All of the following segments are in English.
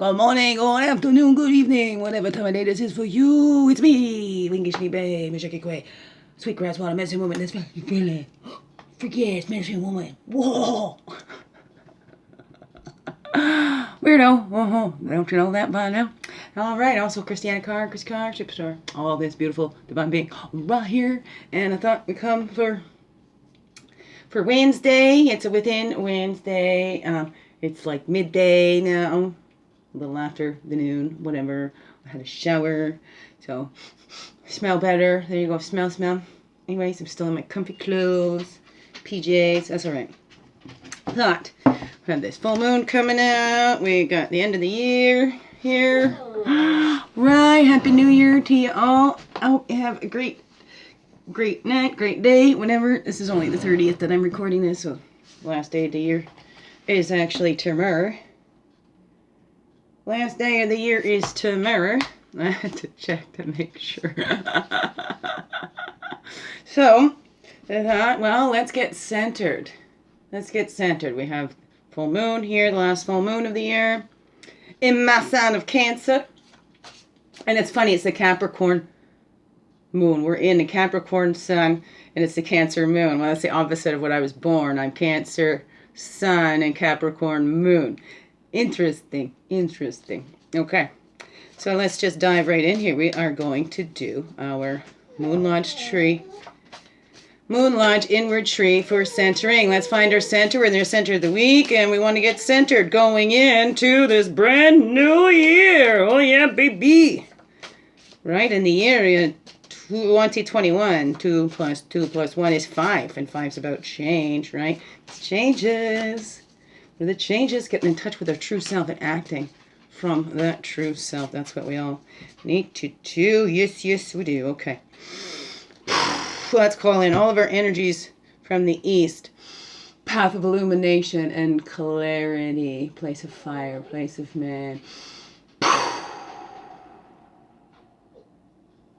Good morning, good afternoon, good evening, whatever time of day this is for you. It's me, Wingish Bay, Mishaki Quay, Sweet Grass Water Medicine Woman. That's you feeling. Freaky ass medicine woman. Whoa. Weirdo. Don't you know that by now? Alright, also Christianna Chris Car, Ship Store. All this beautiful divine being right here. And I thought we'd come for Wednesday. It's a within Wednesday. It's like midday now. A little after the noon, whatever. I had a shower, so smell better. There you go, smell. Anyways, I'm still in my comfy clothes, PJs. That's all right. Thought we have this full moon coming out. We got the end of the year here. Right, Happy New Year to you all. Oh, have a great night, great day, whatever. This is only the 30th that I'm recording this, so last day of the year is actually tomorrow. Last day of the year is tomorrow. I had to check to make sure. So, I thought, well, let's get centered. We have full moon here, the last full moon of the year, in my sign of Cancer. And it's funny, it's the Capricorn moon. We're in the Capricorn sun, and it's the Cancer moon. Well, that's the opposite of what I was born. I'm Cancer sun and Capricorn moon. Interesting. Okay, so let's just dive right in here. We are going to do our Moonlodge inward tree for centering. Let's find our center. We're in the center of the week, and we want to get centered going into this brand new year. Oh yeah, baby. Right, in the year 2021, 2 plus 2 plus 1 is 5, and 5's about change, right? It's changes. The changes, getting in touch with our true self and acting from that true self. That's what we all need to do. Yes, we do. Okay. Let's call in all of our energies from the east. Path of illumination and clarity. Place of fire, place of man.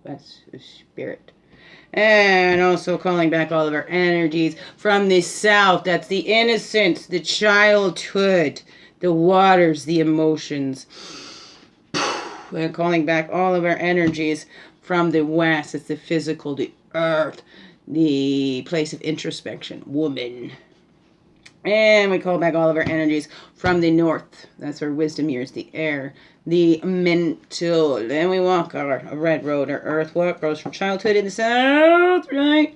That's the spirit. And also calling back all of our energies from the south. That's the innocence, the childhood, the waters, the emotions. We're calling back all of our energies from the west. It's the physical, the earth, the place of introspection, woman. And we call back all of our energies from the north. That's our wisdom years, the air, the mental. And we walk our red road, our earth walk goes from childhood in the south, right?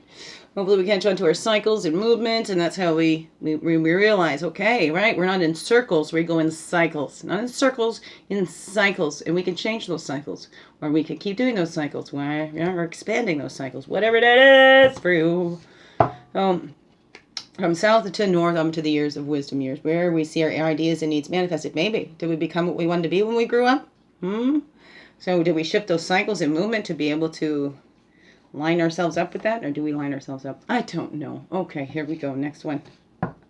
Hopefully we catch on to our cycles and movements, and that's how we realize, okay, right? We're not in circles, we go in cycles. Not in circles, in cycles. And we can change those cycles. Or we can keep doing those cycles. We're expanding those cycles. Whatever that is for you. From south to north, up to the years of wisdom years, where we see our ideas and needs manifested. Maybe. Did we become what we wanted to be when we grew up? So did we shift those cycles and movement to be able to line ourselves up with that? Or do we line ourselves up? I don't know. Okay, here we go. Next one.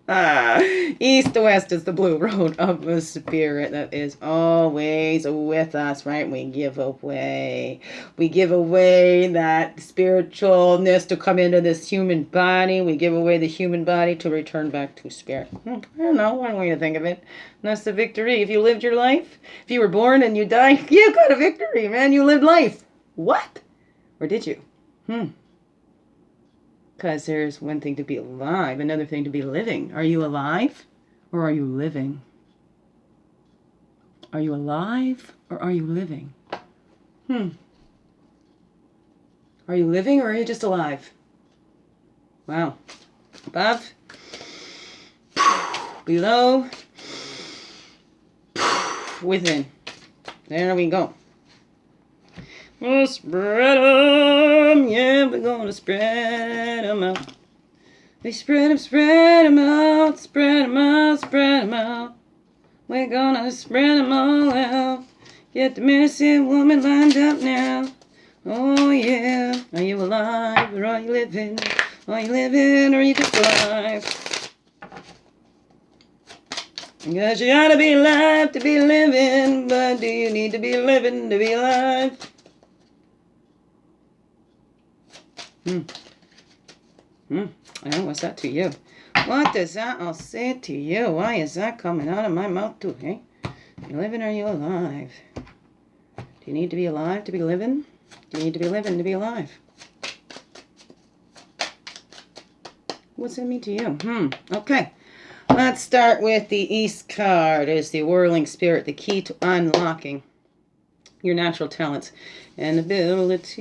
East to west is the blue road of the spirit that is always with us, right? We give away that spiritualness to come into this human body. We give away the human body to return back to spirit. I don't know, one way to think of it. And that's the victory. If you lived your life, if you were born and you died, you got a victory, man. You lived life. What? Or did you? Because there's one thing to be alive, another thing to be living. Are you alive or are you living? Are you alive or are you living? Are you living or are you just alive? Wow. Above, below, within. There we go. We'll spread them, yeah, we're gonna spread them out. We spread them out, spread them out. We're gonna spread them all out. Get the medicine woman lined up now. Oh yeah, are you alive or are you living? Are you living or are you just alive? Because you gotta be alive to be living, but do you need to be living to be alive? What's that to you? What does that all say to you? Why is that coming out of my mouth too, hey? You living or are you alive? Do you need to be alive to be living? Do you need to be living to be alive? What's that mean to you? Okay. Let's start with the East card as the whirling spirit, the key to unlocking your natural talents and abilities.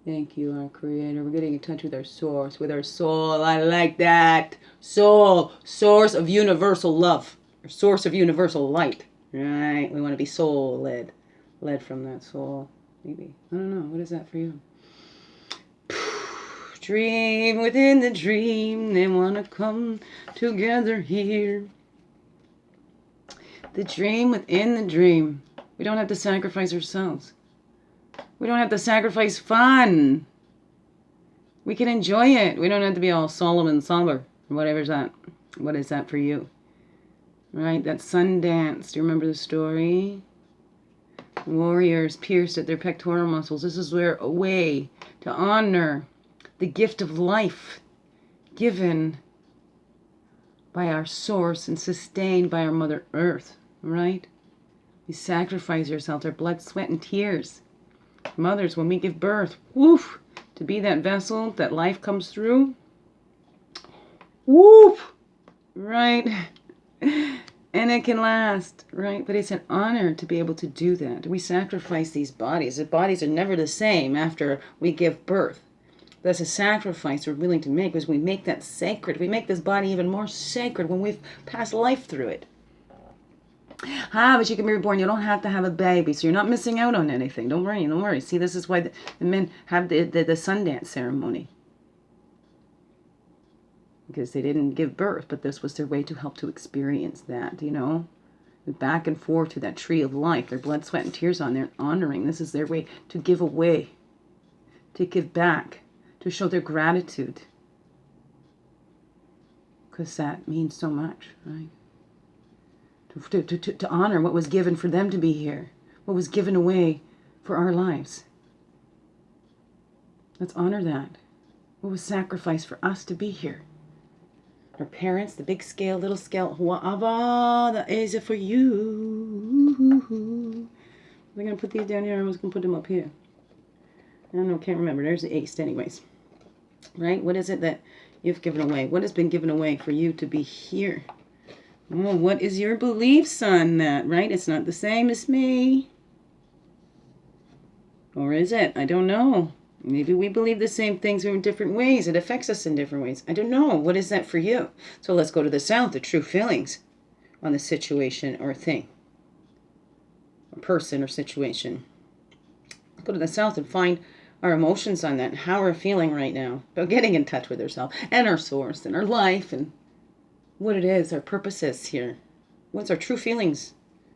Thank you, our creator. We're getting in touch with our source, with our soul. I like that. Soul, source of universal love, or source of universal light. Right? We want to be soul led. Led from that soul. Maybe. I don't know. What is that for you? Dream within the dream. They want to come together here. The dream within the dream. We don't have to sacrifice ourselves. We don't have to sacrifice fun. We can enjoy it. We don't have to be all solemn and somber. Whatever's that. What is that for you? Right? That sun dance. Do you remember the story? Warriors pierced at their pectoral muscles. This is where a way to honor the gift of life given by our source and sustained by our Mother Earth. Right? We sacrifice ourselves, our blood, sweat, and tears. Mothers, when we give birth, woof, to be that vessel that life comes through. Woof, right? And it can last, right? But it's an honor to be able to do that. We sacrifice these bodies. The bodies are never the same after we give birth. That's a sacrifice we're willing to make because we make that sacred. We make this body even more sacred when we've passed life through it. But you can be reborn. You don't have to have a baby, so you're not missing out on anything. Don't worry, don't worry. See, this is why the men have the Sundance ceremony. Because they didn't give birth, but this was their way to help to experience that, you know. Back and forth to that tree of life, their blood, sweat, and tears on there, honoring. This is their way to give away, to give back, to show their gratitude. Because that means so much, right? To honor what was given for them to be here, what was given away for our lives. Let's honor that. What was sacrificed for us to be here. Our parents, the big scale, little scale, that is it for you. I'm going to put these down here. I was going to put them up here. I don't know, can't remember. There's the ace anyways. Right? What is it that you've given away? What has been given away for you to be here? Oh, what is your beliefs on that, right? It's not the same as me. Or is it? I don't know. Maybe we believe the same things in different ways. It affects us in different ways. I don't know. What is that for you? So let's go to the south, the true feelings on the situation or thing. A person or situation. Go to the south and find our emotions on that and how we're feeling right now. About getting in touch with ourselves and our source and our life and what it is, our purposes here. What's our true feelings?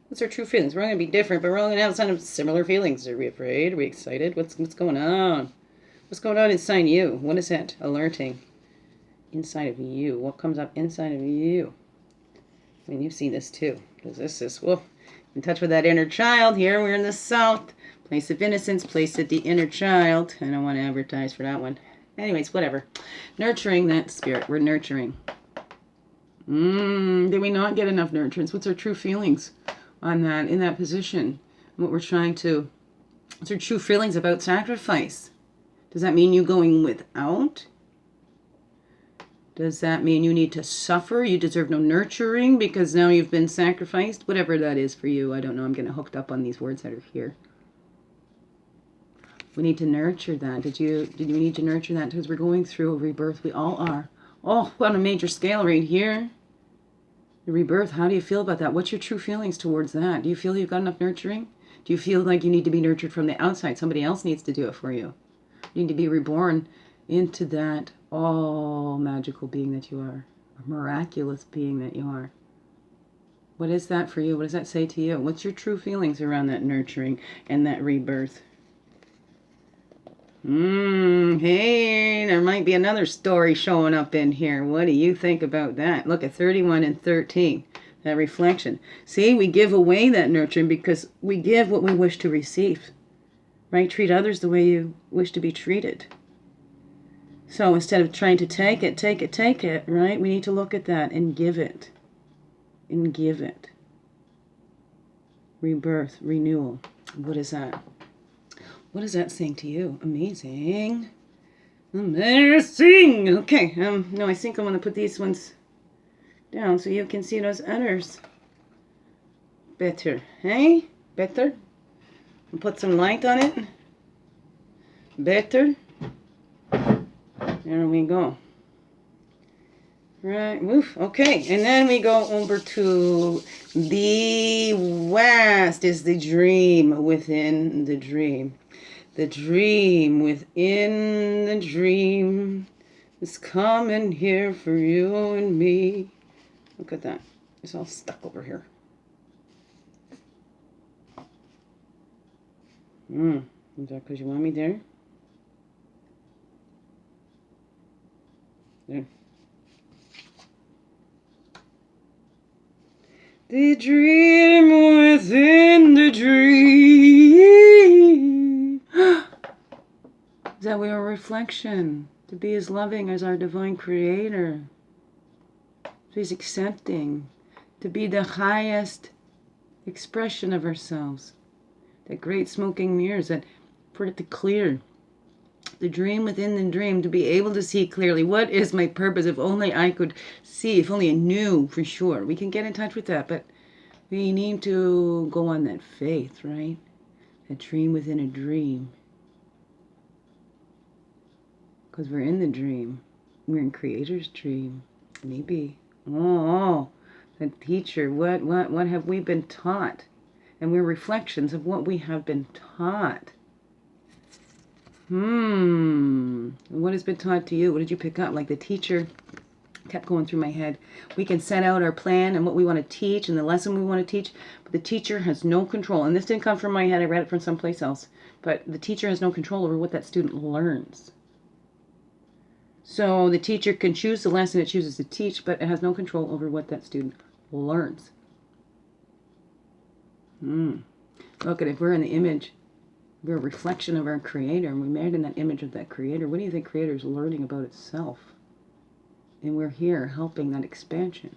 What's our true feelings? We're all going to be different, but we're all going to have some similar feelings. Are we afraid? Are we excited? What's going on? What's going on inside you? What is that alerting inside of you? What comes up inside of you? I mean, you see this too. Because this is, well, in touch with that inner child here. We're in the south. Place of innocence, place of the inner child. I don't want to advertise for that one. Anyways, whatever. Nurturing that spirit. We're nurturing. Did we not get enough nurturance? What's our true feelings on that, in that position? What we're trying to, what's our true feelings about sacrifice? Does that mean you going without? Does that mean you need to suffer? You deserve no nurturing because now you've been sacrificed? Whatever that is for you. I don't know. I'm getting hooked up on these words that are here. We need to nurture that. Did you need to nurture that? Because we're going through a rebirth. We all are. Oh, on a major scale right here. The rebirth, how do you feel about that? What's your true feelings towards that? Do you feel you've got enough nurturing? Do you feel like you need to be nurtured from the outside? Somebody else needs to do it for you. You need to be reborn into that all magical being that you are. A miraculous being that you are. What is that for you? What does that say to you? What's your true feelings around that nurturing and that rebirth? Hey, there might be another story showing up in here. What do you think about that? Look at 31 and 13, that reflection. See, we give away that nurturing because we give what we wish to receive. Right? Treat others the way you wish to be treated. So instead of trying to take it, right? We need to look at that and give it. And give it. Rebirth, renewal. What is that? What is that saying to you? Amazing. Amazing. Okay. No, I think I'm going to put these ones down so you can see those others better. Hey? Better? And put some light on it. Better. There we go. Right, woof. Okay, and then we go over to the west is the dream within the dream. The dream within the dream is coming here for you and me. Look at that. It's all stuck over here. Is that because you want me there? There. The dream within the dream. Is that we are a reflection? To be as loving as our divine creator. To be as accepting. To be the highest expression of ourselves. That great smoking mirrors that for it to clear. The dream within the dream, to be able to see clearly. What is my purpose? If only I could see, if only I knew for sure. We can get in touch with that, but we need to go on that faith, right? A dream within a dream. Because we're in the dream. We're in Creator's dream. Maybe. Oh, the teacher. What have we been taught? And we're reflections of what we have been taught. What has been taught to you? What did you pick up? Like the teacher kept going through my head. We can set out our plan and what we want to teach and the lesson we want to teach, but the teacher has no control. And this didn't come from my head. I read it from someplace else. But the teacher has no control over what that student learns. So the teacher can choose the lesson it chooses to teach, but it has no control over what that student learns. Look at it. If we're in the image, we're a reflection of our Creator, and we're made in that image of that Creator. What do you think Creator is learning about itself? And we're here helping that expansion.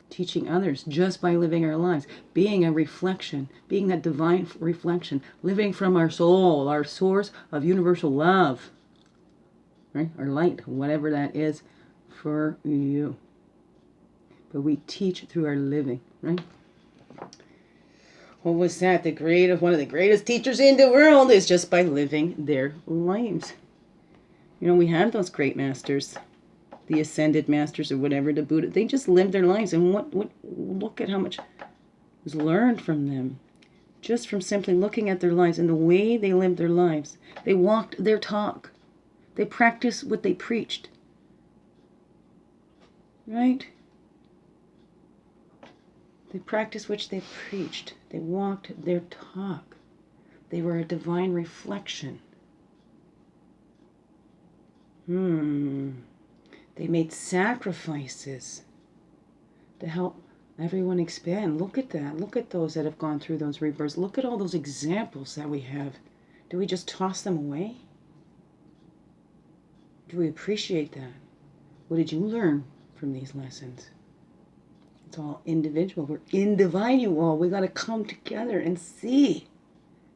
Teaching others just by living our lives. Being a reflection. Being that divine reflection. Living from our soul, our source of universal love. Right? Our light, whatever that is for you. But we teach through our living, right? What was that? One of the greatest teachers in the world is just by living their lives. You know, we have those great masters, the ascended masters or whatever, the Buddha. They just lived their lives, and look at how much was learned from them, just from simply looking at their lives and the way they lived their lives. They walked their talk. They practiced what they preached. Right? They practiced what they preached. They walked their talk. They were a divine reflection. They made sacrifices to help everyone expand. Look at that. Look at those that have gone through those rebirths. Look at all those examples that we have. Do we just toss them away? Do we appreciate that? What did you learn from these lessons? It's all individual. We're individual. We got to come together and see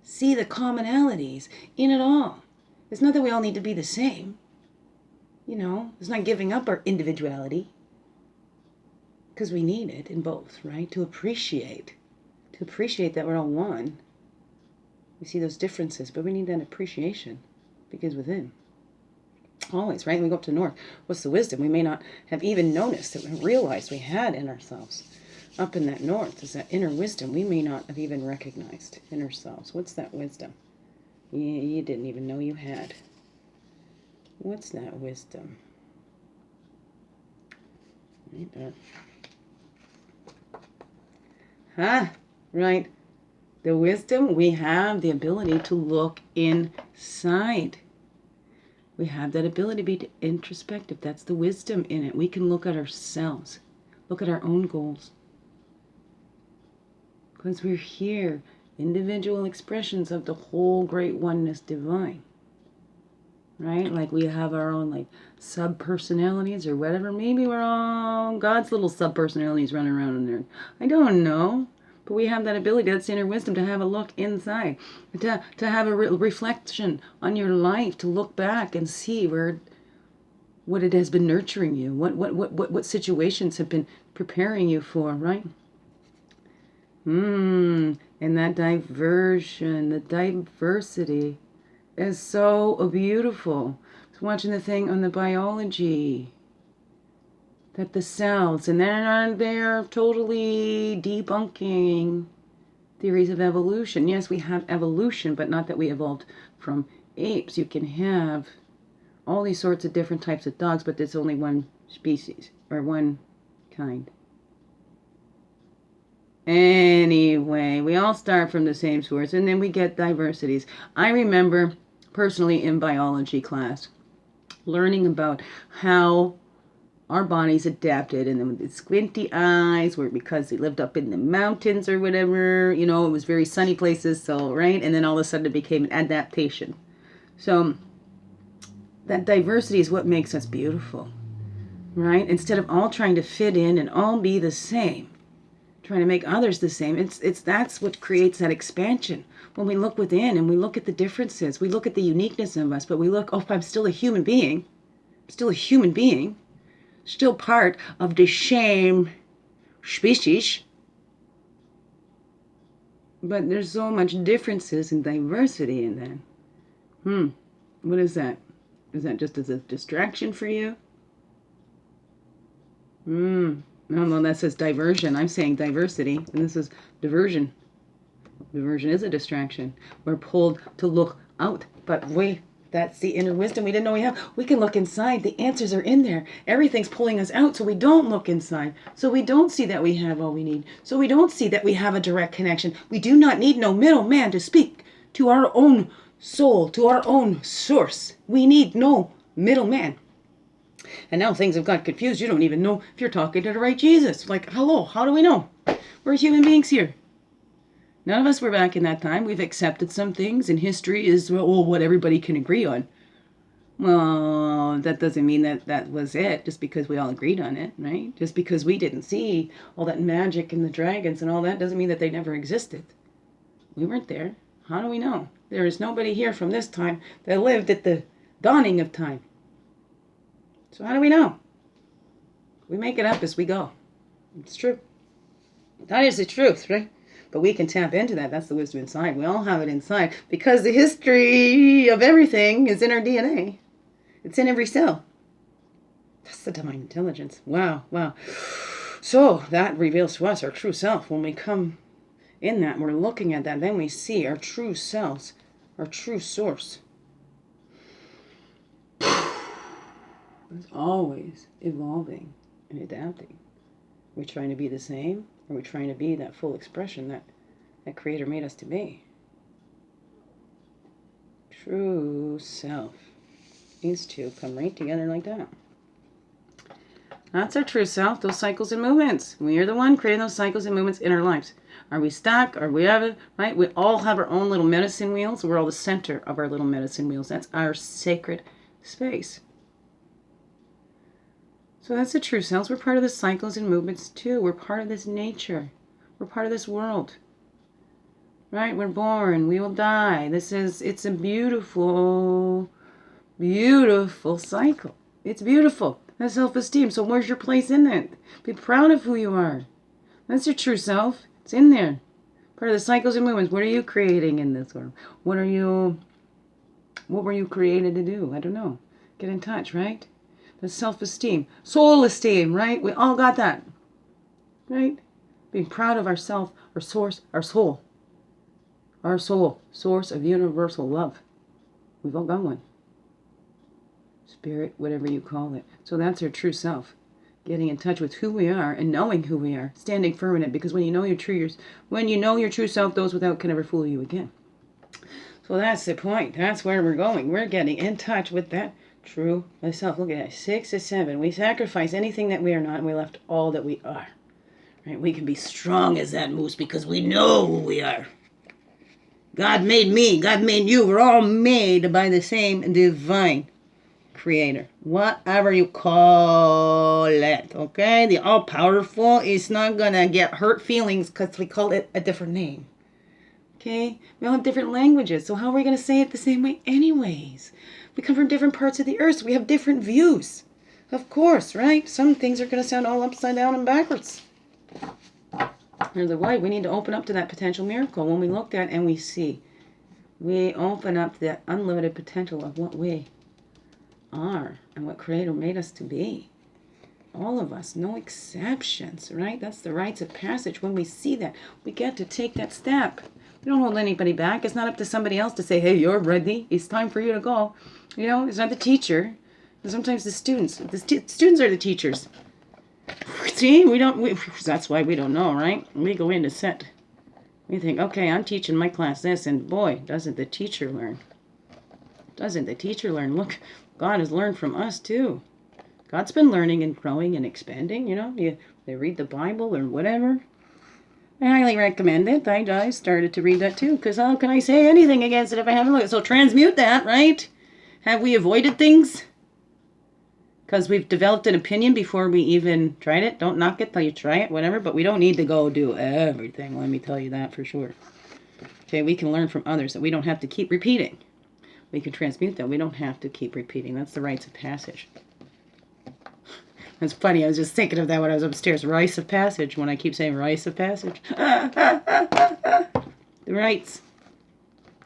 the commonalities in it all. It's not that we all need to be the same. You know, it's not giving up our individuality, because we need it in both, right? To appreciate that we're all one. We see those differences, but we need that appreciation, because within. Always, right? We go up to north. What's the wisdom? We may not have even noticed that we realized we had in ourselves. Up in that north is that inner wisdom we may not have even recognized in ourselves. What's that wisdom? You didn't even know you had. What's that wisdom? Right there. Right. The wisdom, we have the ability to look inside. We have that ability to be introspective. That's the wisdom in it. We can look at ourselves, look at our own goals. Because we're here, individual expressions of the whole great oneness divine. right? Like we have our own like sub-personalities or whatever. Maybe we're all God's little sub-personalities running around in there. I don't know. But we have that ability, that's inner wisdom, to have a look inside, to have a reflection on your life, to look back and see what it has been nurturing you, what situations have been preparing you for, right? And that diversion, the diversity is so beautiful. I was watching the thing on the biology that the cells, and they're totally debunking theories of evolution. Yes, we have evolution, but not that we evolved from apes. You can have all these sorts of different types of dogs, but there's only one species or one kind. Anyway, we all start from the same source, and then we get diversities. I remember personally in biology class learning about how our bodies adapted, and then the squinty eyes were because they lived up in the mountains or whatever, you know, it was very sunny places, so, right? And then all of a sudden it became an adaptation. So that diversity is what makes us beautiful, right? Instead of all trying to fit in and all be the same, trying to make others the same, that's what creates that expansion. When we look within and we look at the differences, we look at the uniqueness of us, but we look, oh, I'm still a human being. I'm still a human being. Still part of the same species. But there's so much differences and diversity in that. What is that? Is that just as a distraction for you? No, well, that says diversion. I'm saying diversity, and this is diversion. Diversion is a distraction. We're pulled to look out, but wait. That's the inner wisdom we didn't know we have. We can look inside. The answers are in there. Everything's pulling us out, so we don't look inside. So we don't see that we have all we need. So we don't see that we have a direct connection. We do not need no middleman to speak to our own soul, to our own source. We need no middleman. And now things have got confused. You don't even know if you're talking to the right Jesus. Like, hello, how do we know? We're human beings here. None of us were back in that time. We've accepted some things, and history is what everybody can agree on. Well, that doesn't mean that was it, just because we all agreed on it, right? Just because we didn't see all that magic and the dragons and all that doesn't mean that they never existed. We weren't there. How do we know? There is nobody here from this time that lived at the dawning of time. So how do we know? We make it up as we go. It's true. That is the truth, right? But we can tap into that. That's the wisdom inside. We all have it inside because the history of everything is in our DNA. It's in every cell. That's the divine intelligence. Wow, wow. So that reveals to us our true self. When we come in that, we're looking at that, then we see our true selves, our true source. It's always evolving and adapting. We're trying to be the same. Are we trying to be that full expression that Creator made us to be? True self. These two come right together like that. That's our true self, those cycles and movements. We are the one creating those cycles and movements in our lives. Are we stuck? Are we ever, right? We all have our own little medicine wheels. We're all the center of our little medicine wheels. That's our sacred space. So that's the true selves. We're part of the cycles and movements too. We're part of this nature. We're part of this world. Right? We're born. We will die. It's a beautiful, beautiful cycle. It's beautiful. That's self-esteem. So where's your place in it? Be proud of who you are. That's your true self. It's in there. Part of the cycles and movements. What are you creating in this world? What were you created to do? I don't know. Get in touch, right? That's self-esteem. Soul esteem, right? We all got that. Right? Being proud of ourself, our source, our soul. Our soul, source of universal love. We've all got one. Spirit, whatever you call it. So that's our true self. Getting in touch with who we are and knowing who we are. Standing firm in it. Because when you know your true self, those without can never fool you again. So that's the point. That's where we're going. We're getting in touch with that true self. Look at that. 6 to 7. We sacrifice anything that we are not, and we left all that we are. Right? We can be strong as that moose because we know who we are. God made me. God made you. We're all made by the same divine creator. Whatever you call it. Okay? The all-powerful is not going to get hurt feelings because we call it a different name. Okay? We all have different languages. So how are we going to say it the same way anyways? We come from different parts of the earth. So we have different views. Of course, right? Some things are going to sound all upside down and backwards. There's a way. We need to open up to that potential miracle when we look at and we see. We open up to that unlimited potential of what we are and what Creator made us to be. All of us, no exceptions, right? That's the rites of passage. When we see that, we get to take that step. We don't hold anybody back. It's not up to somebody else to say, hey, you're ready. It's time for you to go. You know, it's not the teacher. Sometimes the students. The students are the teachers. See, that's why we don't know, right? We go in to set. We think, okay, I'm teaching my class this, and boy, doesn't the teacher learn. Doesn't the teacher learn? Look, God has learned from us too. God's been learning and growing and expanding, you know. They read the Bible or whatever. I highly recommend it. I started to read that too, because how can I say anything against it if I haven't looked? So transmute that, right? Have we avoided things? Because we've developed an opinion before we even tried it. Don't knock it till you try it, whatever. But we don't need to go do everything. Let me tell you that for sure. Okay, we can learn from others that we don't have to keep repeating. We can transmute that. We don't have to keep repeating. That's the rites of passage. It's funny. I was just thinking of that when I was upstairs. Rites of passage. When I keep saying rites of passage. The rites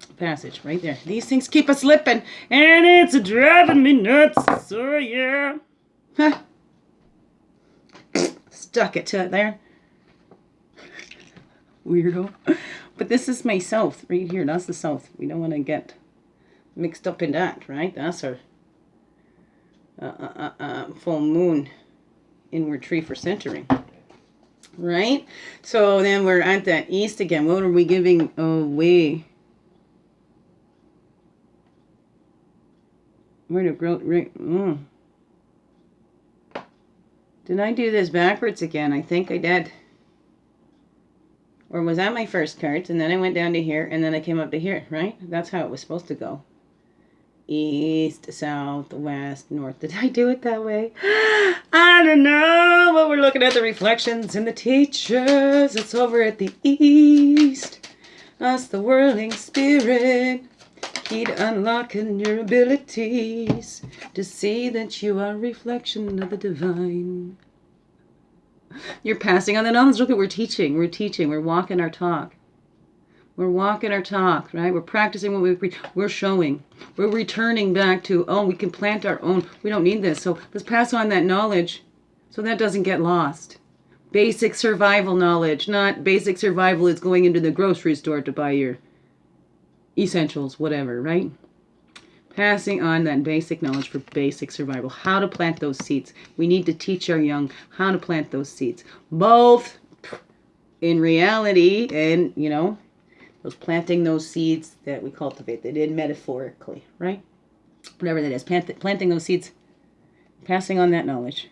of passage right there. These things keep us slipping. And it's driving me nuts. So yeah. Huh. Stuck it to it there. Weirdo. But this is my south right here. That's the south. We don't want to get mixed up in that, right? That's our full moon inward tree for centering, right? So then we're at that east again. What are we giving away? Where to grow? Did I do this backwards again? I think I did. Or was that my first cards? And then I went down to here, and then I came up to here, right? That's how it was supposed to go. East, south, west, north. Did I do it that way? I don't know, but we're looking at the reflections and the teachers. It's over at the east. Us, the whirling spirit. Key to unlocking your abilities to see that you are a reflection of the divine. You're passing on the knowledge. Look at, we're teaching. We're walking our talk. We're walking our talk, right? We're practicing what we preach. We're showing. We're returning back to, oh, we can plant our own. We don't need this. So let's pass on that knowledge so that doesn't get lost. Basic survival knowledge. Not basic survival is going into the grocery store to buy your essentials, whatever, right? Passing on that basic knowledge for basic survival. How to plant those seeds. We need to teach our young how to plant those seeds. Both in reality and, you know, those planting those seeds that we cultivate. They did metaphorically, right? Whatever that is. Planting those seeds. Passing on that knowledge.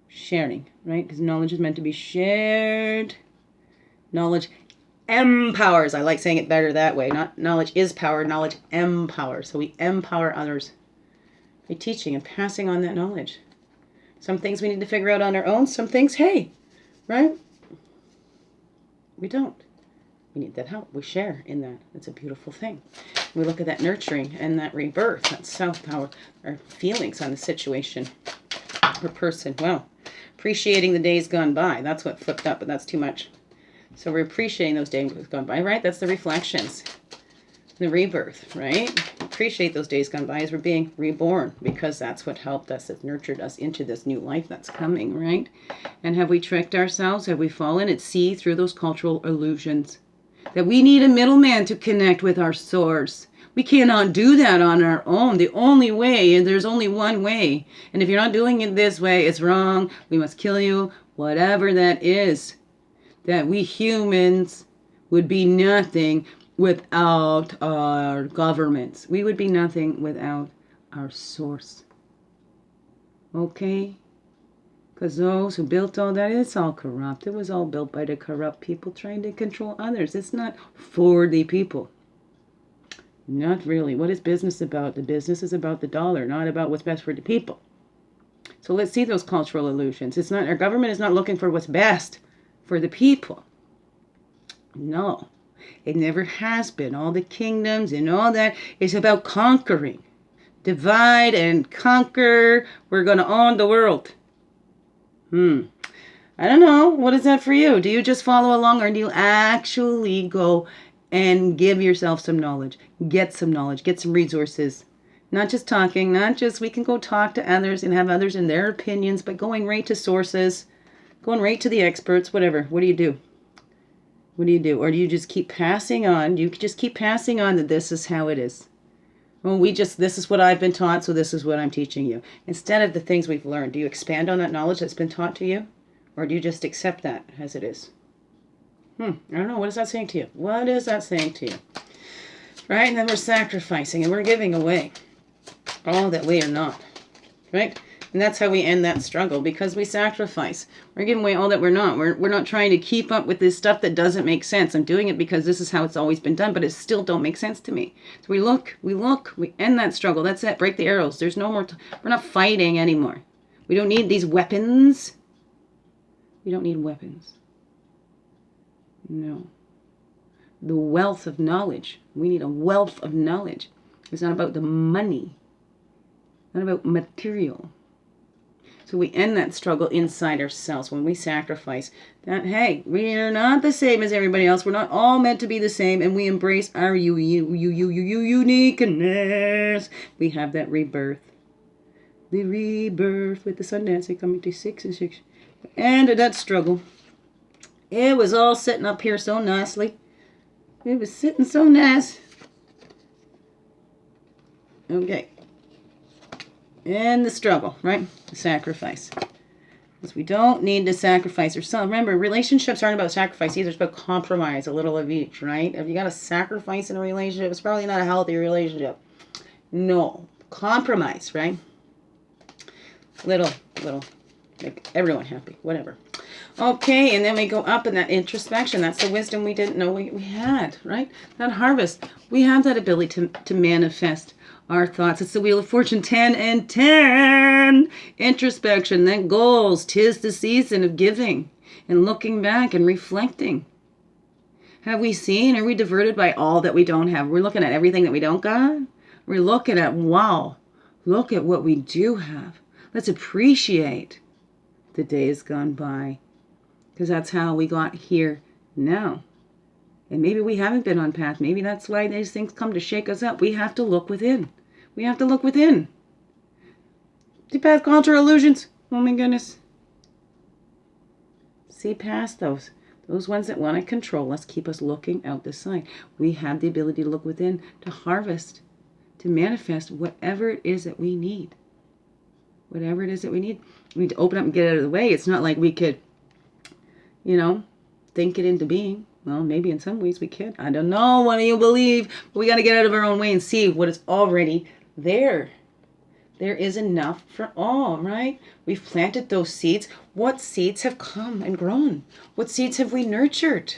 Sharing, right? Because knowledge is meant to be shared. Knowledge empowers. I like saying it better that way. Not knowledge is power. Knowledge empowers. So we empower others by teaching and passing on that knowledge. Some things we need to figure out on our own. Some things, hey, right? We don't. We need that help. We share in that. It's a beautiful thing. We look at that nurturing and that rebirth, that self-power, our feelings on the situation or person. Wow. Appreciating the days gone by. That's what flipped up, but that's too much. So we're appreciating those days gone by, right? That's the reflections. The rebirth, right? Appreciate those days gone by as we're being reborn, because that's what helped us. It nurtured us into this new life that's coming, right? And have we tricked ourselves? Have we fallen at sea through those cultural illusions? That we need a middleman to connect with our source. We cannot do that on our own. The only way, and there's only one way. And if you're not doing it this way, it's wrong. We must kill you. Whatever that is. That we humans would be nothing without our governments. We would be nothing without our source. Okay? Because those who built all that, it's all corrupt. It was all built by the corrupt people trying to control others. It's not for the people. Not really. What is business about? The business is about the dollar, not about what's best for the people. So let's see those cultural illusions. It's not, our government is not looking for what's best for the people. No, it never has been. All the kingdoms and all that is about conquering. Divide and conquer. We're going to own the world. I don't know. What is that for you? Do you just follow along, or do you actually go and give yourself some knowledge? Get some knowledge. Get some resources. Not just talking. Not just we can go talk to others and have others and their opinions, but going right to sources. Going right to the experts. Whatever. What do you do? What do you do? Or do you just keep passing on? You just keep passing on that this is how it is. Well, this is what I've been taught, so this is what I'm teaching you. Instead of the things we've learned, do you expand on that knowledge that's been taught to you? Or do you just accept that as it is? I don't know. What is that saying to you? What is that saying to you? Right? And then we're sacrificing and we're giving away all that we are not. Right? And that's how we end that struggle, because we sacrifice. We're giving away all that we're not. We're not trying to keep up with this stuff that doesn't make sense. I'm doing it because this is how it's always been done, but it still don't make sense to me. So we end that struggle. That's it. Break the arrows. There's no more. We're not fighting anymore. We don't need these weapons. We don't need weapons. No. The wealth of knowledge. We need a wealth of knowledge. It's not about the money. Not about material. So we end that struggle inside ourselves when we sacrifice that, hey, we are not the same as everybody else. We're not all meant to be the same, and we embrace our uniqueness. We have that rebirth. The rebirth with the sun dancing coming to 6 and 6. And that struggle. It was all sitting up here so nicely. It was sitting so nice. Okay. And the struggle, right? The sacrifice. Because we don't need to sacrifice ourselves. Remember, relationships aren't about sacrifice either. It's about compromise, a little of each, right? If you got to sacrifice in a relationship, it's probably not a healthy relationship. No. Compromise, right? Little. Make everyone happy. Whatever. Okay, and then we go up in that introspection. That's the wisdom we didn't know we had, right? That harvest. We have that ability to manifest our thoughts. It's the Wheel of Fortune, 10 and 10. Introspection, then goals. 'Tis the season of giving and looking back and reflecting. Have we seen? Are we diverted by all that we don't have? We're looking at everything that we don't got. We're looking at, wow, look at what we do have. Let's appreciate the days gone by, because that's how we got here now. And maybe we haven't been on path. Maybe that's why these things come to shake us up. We have to look within. We have to look within. See past cultural illusions. Oh my goodness. See past those. Those ones that want to control us, keep us looking out the side. We have the ability to look within, to harvest, to manifest whatever it is that we need. Whatever it is that we need. We need to open up and get out of the way. It's not like we could, think it into being. Well, maybe in some ways we can. I don't know. What do you believe? But we got to get out of our own way and see what is already there. There is enough for all, right? We've planted those seeds. What seeds have come and grown? What seeds have we nurtured?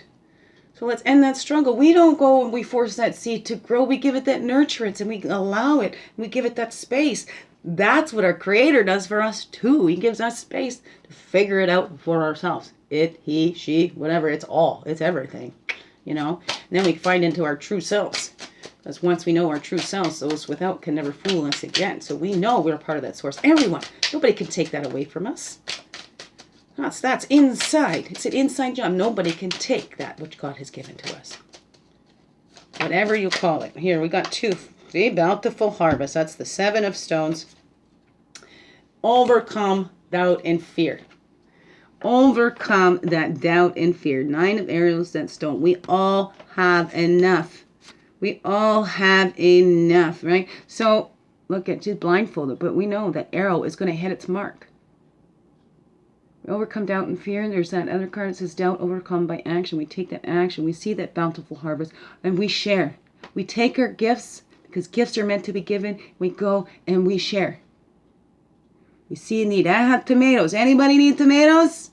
So let's end that struggle. We don't go and we force that seed to grow. We give it that nurturance and we allow it. And we give it that space. That's what our Creator does for us too. He gives us space to figure it out for ourselves. It, he, she, whatever. It's all. It's everything. And then we find into our true selves. Because once we know our true selves, those without can never fool us again. So we know we're part of that source. Everyone. Nobody can take that away from us. That's inside. It's an inside job. Nobody can take that which God has given to us. Whatever you call it. Here, we got 2. See, bountiful harvest. That's the 7 of stones. Overcome doubt and fear. Overcome that doubt and fear. 9 of arrows, that stone. We all have enough. We all have enough, right? So, look at, she's blindfolded, but we know that arrow is going to hit its mark. We overcome doubt and fear. And there's that other card that says doubt overcome by action. We take that action. We see that bountiful harvest and we share. We take our gifts, because gifts are meant to be given. We go and we share. We see a need. I have tomatoes. Anybody need tomatoes?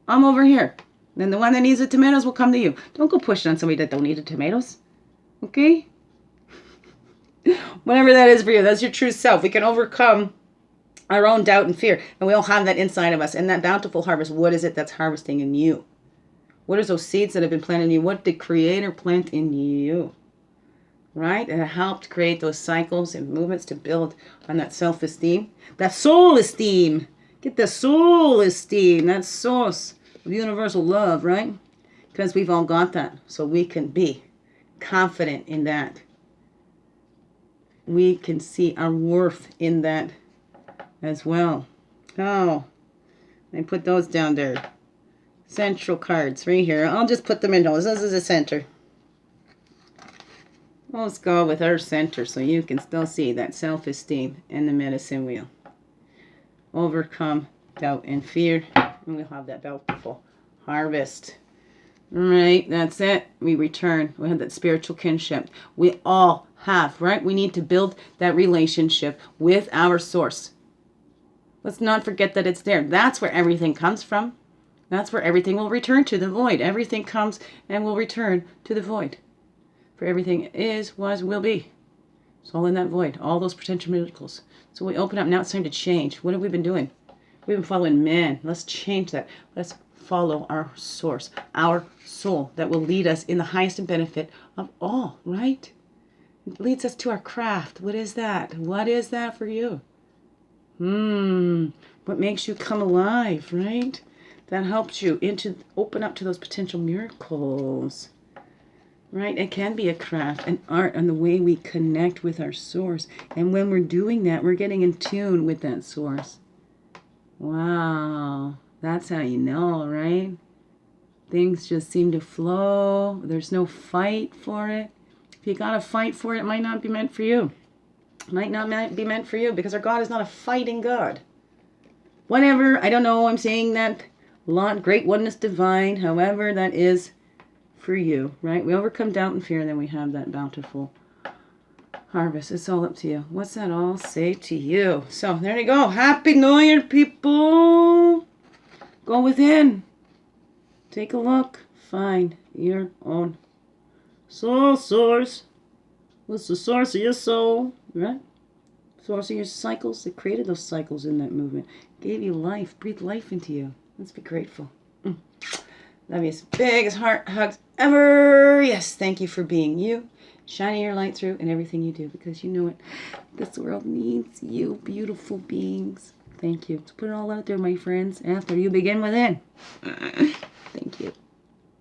I'm over here. Then the one that needs the tomatoes will come to you. Don't go pushing on somebody that don't need the tomatoes. Okay? Whatever that is for you, that's your true self. We can overcome our own doubt and fear. And we all have that inside of us. And that bountiful harvest, what is it that's harvesting in you? What are those seeds that have been planted in you? What did Creator plant in you? Right? And it helped create those cycles and movements to build on that self-esteem. That soul esteem. Get the soul esteem. That source of universal love, right? Because we've all got that. So we can be confident in that. We can see our worth in that as well. Oh, I put those down there. Central cards right here. I'll just put them in those. This is a center. Let's go with our center so you can still see that self-esteem and the medicine wheel. Overcome doubt and fear. And we'll have that bountiful harvest. All right, that's it. We return. We have that spiritual kinship. We all have, right? We need to build that relationship with our source. Let's not forget that it's there. That's where everything comes from. That's where everything will return to the void. Everything comes and will return to the void. For everything is, was, will be. It's all in that void. All those potential miracles. So we open up. Now it's time to change. What have we been doing? We've been following man. Let's change that. Let's follow our source, our soul that will lead us in the highest and benefit of all, right? It leads us to our craft. What is that? What is that for you? What makes you come alive, right? That helps you open up to those potential miracles. Right? It can be a craft, an art, and the way we connect with our source. And when we're doing that, we're getting in tune with that source. Wow. That's how you know, right? Things just seem to flow. There's no fight for it. If you got to fight for it, it might not be meant for you. It might not be meant for you because our God is not a fighting God. Whatever, I don't know, I'm saying that great oneness divine, however that is for you, right? We overcome doubt and fear, and then we have that bountiful harvest. It's all up to you. What's that all say to you? So there you go. Happy New Year, people. Go within. Take a look. Find your own soul source. What's the source of your soul? Right? Source of your cycles. That created those cycles in that movement. Gave you life. Breathed life into you. Let's be grateful. Love you as big as heart hugs ever. Yes, thank you for being you. Shining your light through in everything you do because you know it. This world needs you, beautiful beings. Thank you. So put it all out there, my friends. After you begin within. Thank you.